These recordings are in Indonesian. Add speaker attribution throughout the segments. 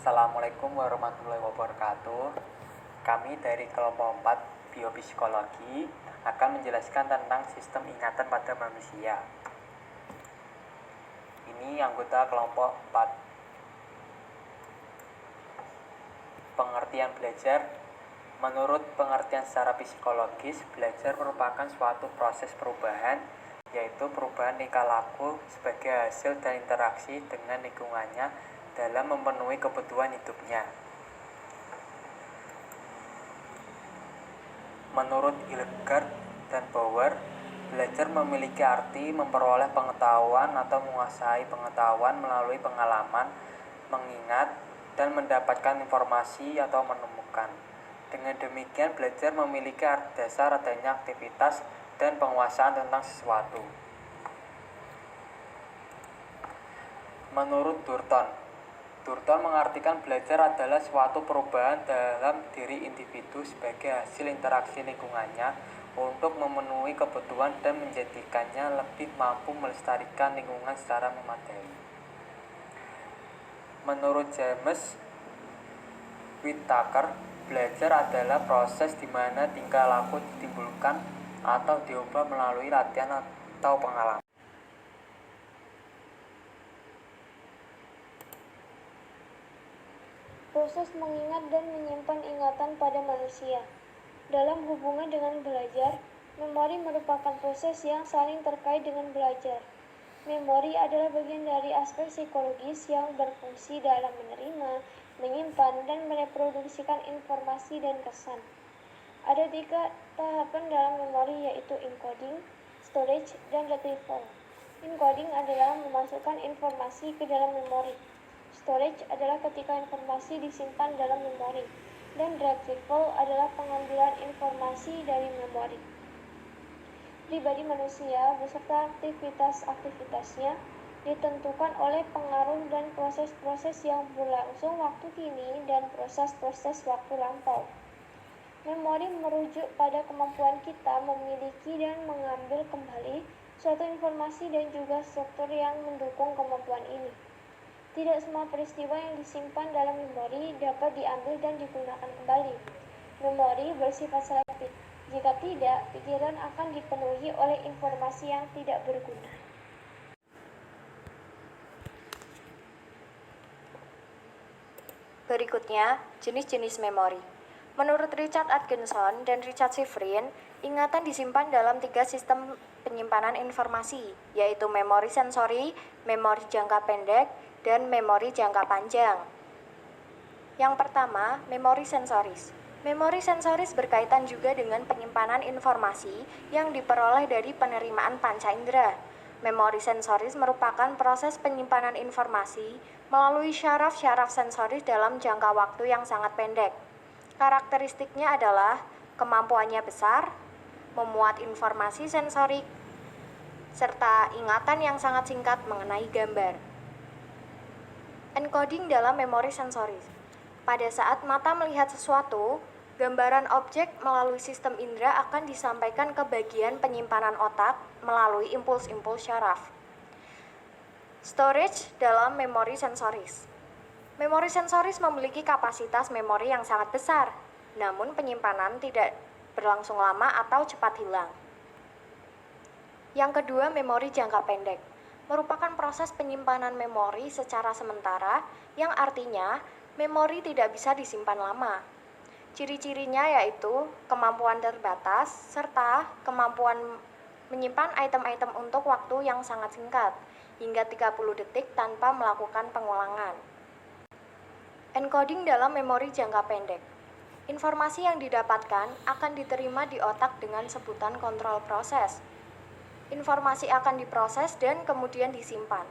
Speaker 1: Assalamualaikum warahmatullahi wabarakatuh. Kami dari kelompok 4 Biopsikologi akan menjelaskan tentang sistem ingatan pada manusia. Ini anggota kelompok 4. Pengertian belajar. Menurut pengertian secara psikologis, belajar merupakan suatu proses perubahan, yaitu perubahan tingkah laku sebagai hasil dan interaksi dengan lingkungannya dalam memenuhi kebutuhan hidupnya. Menurut Hildegard dan Bauer, belajar memiliki arti memperoleh pengetahuan atau menguasai pengetahuan melalui pengalaman, mengingat, dan mendapatkan informasi atau menemukan. Dengan demikian, belajar memiliki dasar adanya aktivitas dan penguasaan tentang sesuatu. Menurut Thornton mengartikan belajar adalah suatu perubahan dalam diri individu sebagai hasil interaksi lingkungannya untuk memenuhi kebutuhan dan menjadikannya lebih mampu melestarikan lingkungan secara memadai. Menurut James Whittaker, belajar adalah proses di mana tingkah laku ditimbulkan atau diubah melalui latihan atau pengalaman.
Speaker 2: Proses mengingat dan menyimpan ingatan pada manusia. Dalam hubungan dengan belajar, memori merupakan proses yang saling terkait dengan belajar. Memori adalah bagian dari aspek psikologis yang berfungsi dalam menerima, menyimpan, dan mereproduksikan informasi dan kesan. Ada 3 tahapan dalam memori, yaitu encoding, storage, dan retrieval. Encoding adalah memasukkan informasi ke dalam memori. Storage adalah ketika informasi disimpan dalam memori, dan retrieval adalah pengambilan informasi dari memori. Pribadi manusia beserta aktivitas-aktivitasnya ditentukan oleh pengaruh dan proses-proses yang berlangsung waktu kini dan proses-proses waktu lampau. Memori merujuk pada kemampuan kita memiliki dan mengambil kembali suatu informasi dan juga struktur yang mendukung kemampuan ini. Tidak semua peristiwa yang disimpan dalam memori dapat diambil dan digunakan kembali. Memori bersifat selektif. Jika tidak, pikiran akan dipenuhi oleh informasi yang tidak berguna.
Speaker 3: Berikutnya, jenis-jenis memori. Menurut Richard Atkinson dan Richard Severin, ingatan disimpan dalam 3 sistem penyimpanan informasi, yaitu memori sensori, memori jangka pendek, dan memori jangka panjang. Yang pertama, memori sensoris. Memori sensoris berkaitan juga dengan penyimpanan informasi yang diperoleh dari penerimaan panca indera. Memori sensoris merupakan proses penyimpanan informasi melalui syaraf-syaraf sensoris dalam jangka waktu yang sangat pendek. Karakteristiknya adalah kemampuannya besar, memuat informasi sensorik, serta ingatan yang sangat singkat mengenai gambar. Encoding dalam memori sensoris. Pada saat mata melihat sesuatu, gambaran objek melalui sistem indera akan disampaikan ke bagian penyimpanan otak melalui impuls-impuls syaraf. Storage dalam memori sensoris. Memori sensoris memiliki kapasitas memori yang sangat besar, namun penyimpanan tidak berlangsung lama atau cepat hilang. Yang kedua, memori jangka pendek. Merupakan proses penyimpanan memori secara sementara yang artinya memori tidak bisa disimpan lama. Ciri-cirinya yaitu kemampuan terbatas serta kemampuan menyimpan item-item untuk waktu yang sangat singkat, hingga 30 detik tanpa melakukan pengulangan. Encoding dalam memori jangka pendek. Informasi yang didapatkan akan diterima di otak dengan sebutan kontrol proses. Informasi akan diproses dan kemudian disimpan.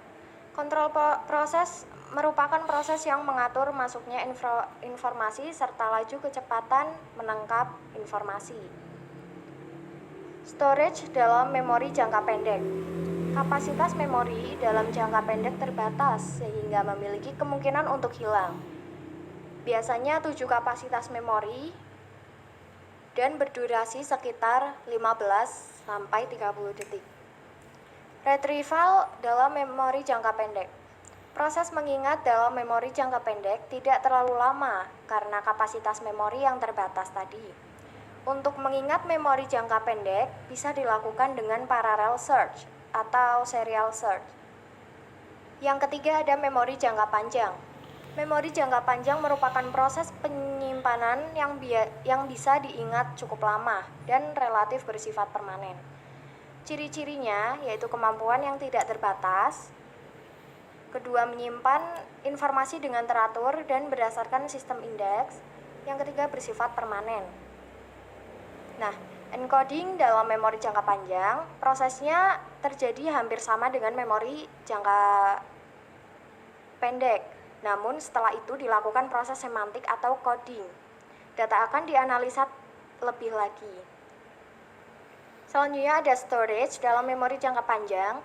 Speaker 3: Kontrol proses merupakan proses yang mengatur masuknya informasi serta laju kecepatan menangkap informasi. Storage dalam memori jangka pendek. Kapasitas memori dalam jangka pendek terbatas sehingga memiliki kemungkinan untuk hilang. Biasanya 7 kapasitas memori dan berdurasi sekitar 15-30 detik. Retrieval dalam memori jangka pendek. Proses mengingat dalam memori jangka pendek tidak terlalu lama karena kapasitas memori yang terbatas tadi. Untuk mengingat memori jangka pendek bisa dilakukan dengan parallel search atau serial search. Yang ketiga ada memori jangka panjang. Memori jangka panjang merupakan proses penyimpanan yang bisa diingat cukup lama dan relatif bersifat permanen. Ciri-cirinya yaitu kemampuan yang tidak terbatas, kedua menyimpan informasi dengan teratur dan berdasarkan sistem indeks, yang ketiga bersifat permanen. Nah, encoding dalam memori jangka panjang, prosesnya terjadi hampir sama dengan memori jangka pendek. Namun setelah itu dilakukan proses semantik atau coding. Data akan dianalisa lebih lagi. Selanjutnya ada storage dalam memori jangka panjang.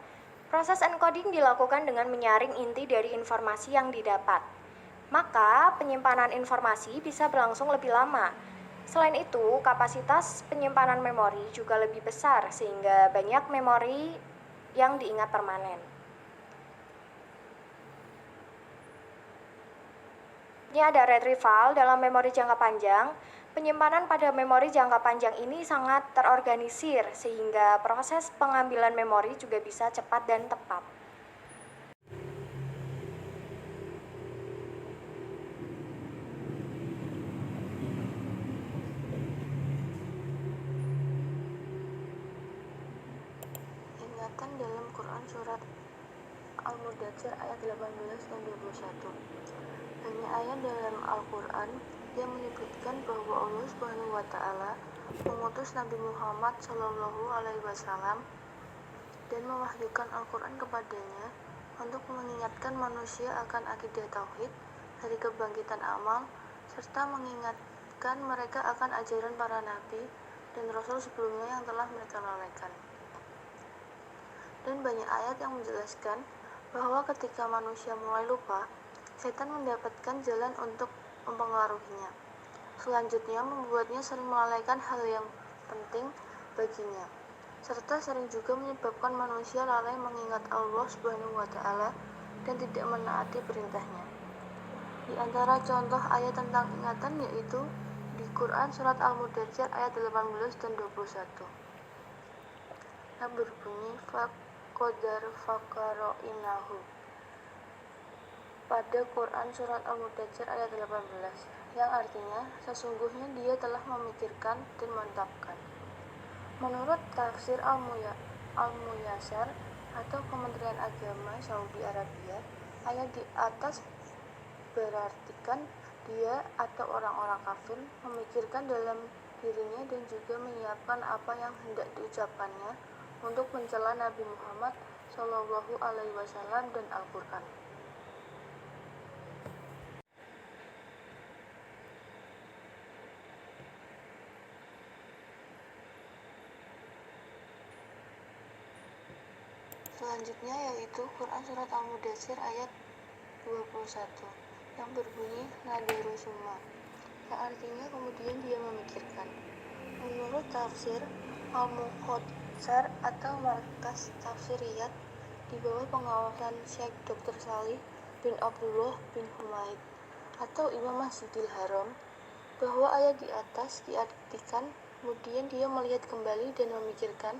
Speaker 3: Proses encoding dilakukan dengan menyaring inti dari informasi yang didapat. Maka penyimpanan informasi bisa berlangsung lebih lama. Selain itu, kapasitas penyimpanan memori juga lebih besar sehingga banyak memori yang diingat permanen. Ini ada retrieval dalam memori jangka panjang. Penyimpanan pada memori jangka panjang ini sangat terorganisir sehingga proses pengambilan memori juga bisa cepat dan tepat.
Speaker 4: Ingatan dalam Quran surat Al-Mudaththir ayat 18 dan 21. Banyak ayat dalam Al-Quran yang menyebutkan bahwa Allah Subhanahu wa Ta'ala mengutus Nabi Muhammad Shallallahu Alaihi Wasallam dan mewahyukan Al-Quran kepadanya untuk mengingatkan manusia akan akidah tauhid, hari kebangkitan amal, serta mengingatkan mereka akan ajaran para nabi dan rasul sebelumnya yang telah mereka lalaikan. Dan banyak ayat yang menjelaskan bahwa ketika manusia mulai lupa, setan mendapatkan jalan untuk mempengaruhinya. Selanjutnya membuatnya sering melalaikan hal yang penting baginya, serta sering juga menyebabkan manusia lalai mengingat Allah Subhanahu wa Ta'ala dan tidak menaati perintahnya. Di antara contoh ayat tentang ingatan yaitu di Quran surat Al-Mudaththir ayat 18 dan 21. Yang berbunyi faqadar faqara'inahu. Pada Quran surat Al-Mudaththir ayat 18, yang artinya sesungguhnya dia telah memikirkan dan menetapkan. Menurut tafsir Al-Muyassar atau Kementerian Agama Saudi Arabia, ayat di atas berartikan dia atau orang-orang kafir memikirkan dalam dirinya dan juga menyiapkan apa yang hendak diucapkannya untuk mencela Nabi Muhammad Shallallahu Alaihi Wasallam dan Al-Quran. Selanjutnya yaitu Quran surat Al-Mudaththir ayat 21 yang berbunyi nadarusuma, yang artinya kemudian dia memikirkan. Menurut tafsir Al-Muqaddar atau Markas Tafsir Riyadh di bawah pengawasan Syekh Dr. Salih bin Abdullah bin Humaid atau Imam Masjidil Haram, bahwa ayat di atas diartikan kemudian dia melihat kembali dan memikirkan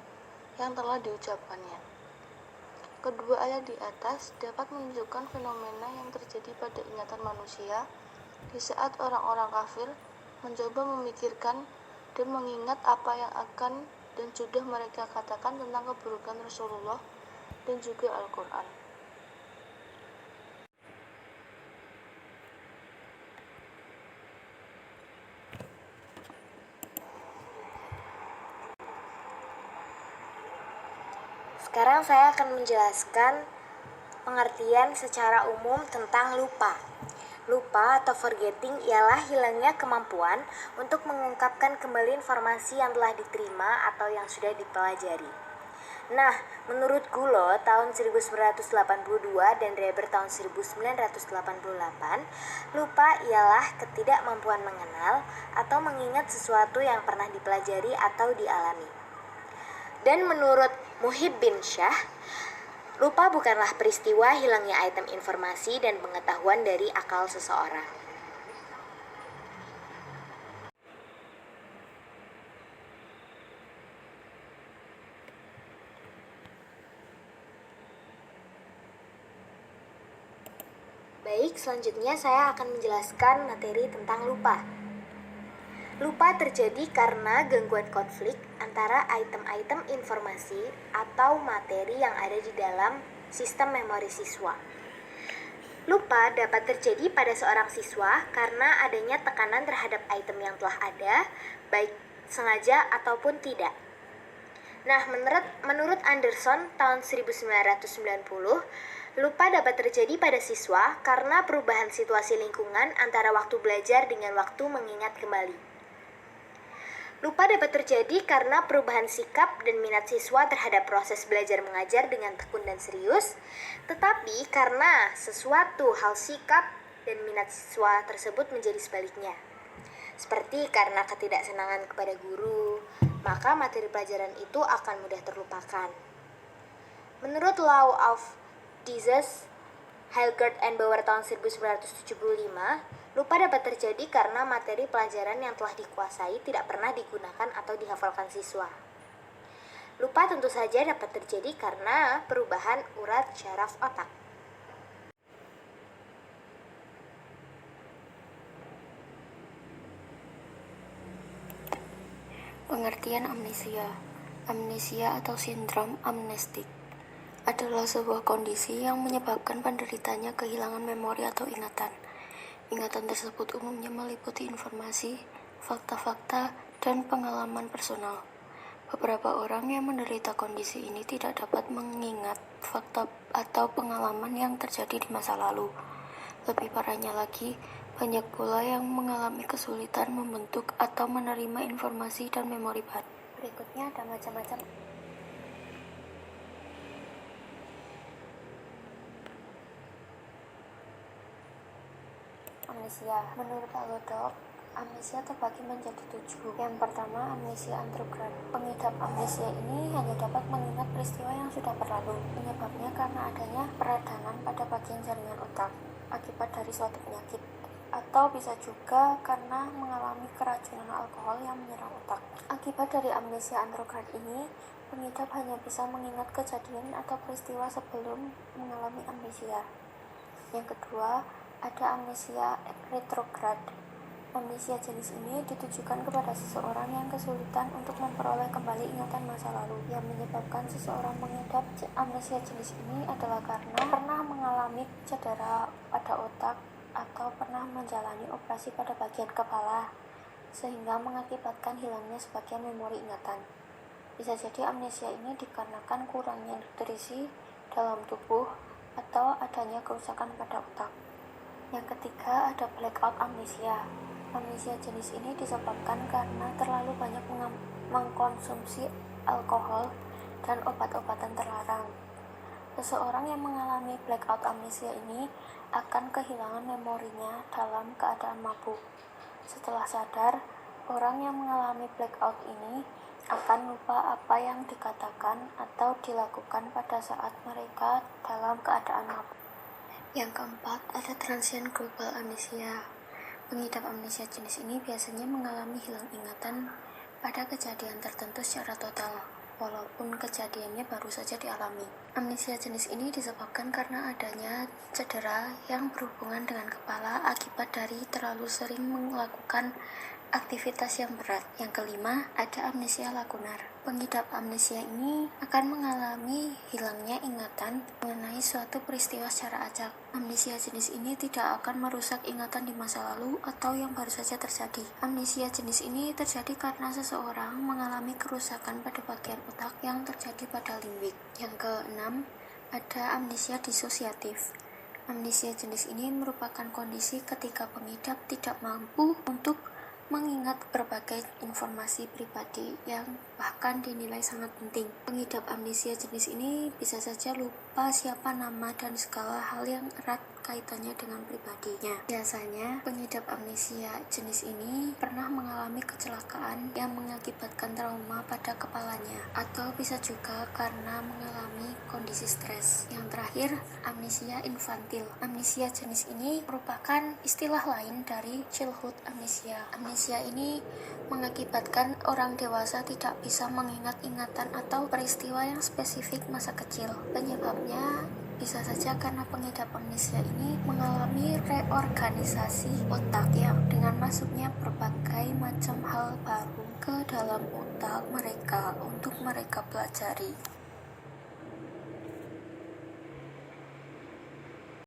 Speaker 4: yang telah diucapkannya. Kedua ayat di atas dapat menunjukkan fenomena yang terjadi pada ingatan manusia di saat orang-orang kafir mencoba memikirkan dan mengingat apa yang akan dan sudah mereka katakan tentang keburukan Rasulullah dan juga Al-Quran.
Speaker 3: Sekarang saya akan menjelaskan pengertian secara umum tentang lupa. Lupa atau forgetting ialah hilangnya kemampuan untuk mengungkapkan kembali informasi yang telah diterima atau yang sudah dipelajari. Nah, menurut Gulo tahun 1982 dan Reber tahun 1988, lupa ialah ketidakmampuan mengenal atau mengingat sesuatu yang pernah dipelajari atau dialami. Dan menurut Muhib bin Syah, Lupa bukanlah peristiwa hilangnya item informasi dan pengetahuan dari akal seseorang. Baik, selanjutnya saya akan menjelaskan materi tentang lupa. Lupa terjadi karena gangguan konflik antara item-item informasi atau materi yang ada di dalam sistem memori siswa. Lupa dapat terjadi pada seorang siswa karena adanya tekanan terhadap item yang telah ada, baik sengaja ataupun tidak. Nah, menurut Anderson tahun 1990, lupa dapat terjadi pada siswa karena perubahan situasi lingkungan antara waktu belajar dengan waktu mengingat kembali. Lupa dapat terjadi karena perubahan sikap dan minat siswa terhadap proses belajar mengajar dengan tekun dan serius, tetapi karena sesuatu hal sikap dan minat siswa tersebut menjadi sebaliknya. Seperti karena ketidaksenangan kepada guru, maka materi pelajaran itu akan mudah terlupakan. Menurut Law of Disease, Hilgard and Bauer tahun 1975, lupa dapat terjadi karena materi pelajaran yang telah dikuasai tidak pernah digunakan atau dihafalkan siswa. Lupa tentu saja dapat terjadi karena perubahan urat syaraf otak.
Speaker 5: Pengertian amnesia. Amnesia atau sindrom amnestik adalah sebuah kondisi yang menyebabkan penderitanya kehilangan memori atau ingatan. Ingatan tersebut umumnya meliputi informasi, fakta-fakta, dan pengalaman personal. Beberapa orang yang menderita kondisi ini tidak dapat mengingat fakta atau pengalaman yang terjadi di masa lalu. Lebih parahnya lagi, banyak pula yang mengalami kesulitan membentuk atau menerima informasi dan memori baru.
Speaker 3: Berikutnya ada macam-macam amnesia. Menurut Alodok, amnesia terbagi menjadi 7. Yang pertama, amnesia antrograd. Pengidap amnesia ini hanya dapat mengingat peristiwa yang sudah berlalu. Penyebabnya karena adanya peradangan pada bagian jaringan otak akibat dari suatu penyakit, atau bisa juga karena mengalami keracunan alkohol yang menyerang otak. Akibat dari amnesia antrograd ini, pengidap hanya bisa mengingat kejadian atau peristiwa sebelum mengalami amnesia. Yang kedua, ada amnesia retrograd. Amnesia jenis ini ditujukan kepada seseorang yang kesulitan untuk memperoleh kembali ingatan masa lalu. Yang menyebabkan seseorang mengidap amnesia jenis ini adalah karena pernah mengalami cedera pada otak atau pernah menjalani operasi pada bagian kepala, sehingga mengakibatkan hilangnya sebagian memori ingatan. Bisa jadi amnesia ini dikarenakan kurangnya nutrisi dalam tubuh atau adanya kerusakan pada otak. Yang ketiga, ada blackout amnesia. Amnesia jenis ini disebabkan karena terlalu banyak mengkonsumsi alkohol dan obat-obatan terlarang. Seseorang yang mengalami blackout amnesia ini akan kehilangan memorinya dalam keadaan mabuk. Setelah sadar, orang yang mengalami blackout ini akan lupa apa yang dikatakan atau dilakukan pada saat mereka dalam keadaan mabuk. Yang keempat, ada transient global amnesia. Pengidap amnesia jenis ini biasanya mengalami hilang ingatan pada kejadian tertentu secara total, walaupun kejadiannya baru saja dialami. Amnesia jenis ini disebabkan karena adanya cedera yang berhubungan dengan kepala akibat dari terlalu sering melakukan aktivitas yang berat. Yang kelima, ada amnesia lakunar. Pengidap amnesia ini akan mengalami hilangnya ingatan mengenai suatu peristiwa secara acak. Amnesia jenis ini tidak akan merusak ingatan di masa lalu atau yang baru saja terjadi. Amnesia jenis ini terjadi karena seseorang mengalami kerusakan pada bagian otak yang terjadi pada limbik. Yang keenam, ada amnesia disosiatif. Amnesia jenis ini merupakan kondisi ketika pengidap tidak mampu untuk mengingat berbagai informasi pribadi yang bahkan dinilai sangat penting. Pengidap amnesia jenis ini bisa saja lupa siapa nama dan segala hal yang erat
Speaker 5: kaitannya dengan pribadinya. Biasanya, pengidap amnesia jenis ini pernah mengalami kecelakaan yang mengakibatkan trauma pada kepalanya, atau bisa juga karena mengalami kondisi stres. Yang terakhir, amnesia infantil. Amnesia jenis ini merupakan istilah lain dari childhood amnesia. Amnesia ini mengakibatkan orang dewasa tidak bisa mengingat ingatan atau peristiwa yang spesifik masa kecil. Penyebabnya bisa saja karena pengidap amnesia ini mengalami reorganisasi otak yang dengan masuknya berbagai macam hal baru ke dalam otak mereka untuk mereka pelajari.